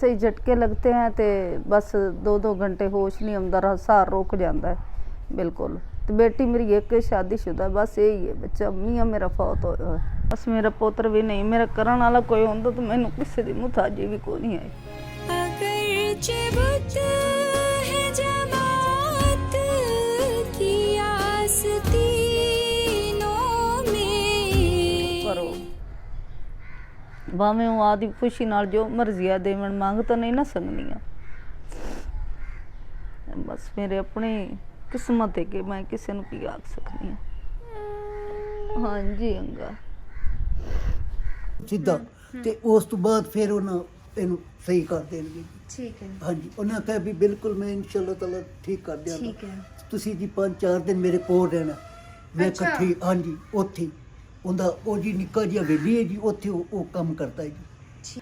सही झटके लगते हैं तो बस 2-2 घंटे होश नहीं आंदा, रहा सार रुक जाता है बिल्कुल। तो बेटी मेरी एक शादीशुदा, बस यही है बच्चा। मियाँ मेरा फौत होया है, बस मेरा पुत्र भी नहीं। मेरा करन वाला कोई होंदा तो मैनू किसी दी मुताजी भी कोई नहीं है। भावें वो आदि खुशी नाल जो मर्जी आ देवन, मांग तो नहीं ना सकनी। बस मेरे अपनी किस्मत है कि मैं किसी नूं की आख सकनी। हाँ जी अंगा सीधा ते उस तो बाद फिर उन्हें ਇਹਨੂੰ सही कर देंगे। ठीक है। हाँ जी, उन्हें कहा भी बिल्कुल मैं इंशाल्लाह ताला ठीक कर दिया। ठीक है। तुसी जी 5-4 दिन मेरे कोल रहना। मैं अच्छा। इकट्ठी हाँ जी उत्थे उनका वो जी निक्का जी हवेली है जी, उत्थे वो काम करता है जी।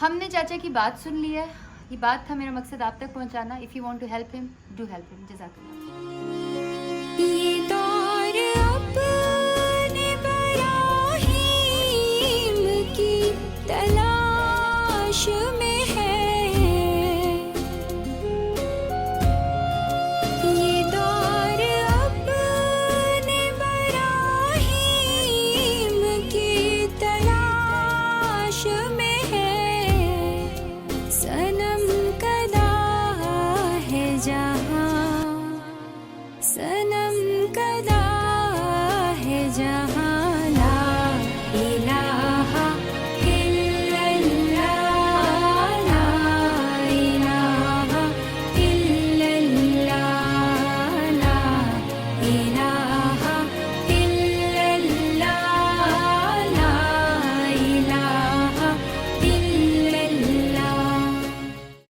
हमने चाचा की बात सुन ली है, ये बात था मेरा मकसद आप तक पहुंचाना। If you want to help him, do help him. जज़ाकल्लाह। ये दौर अपने बराहीम की तलाश में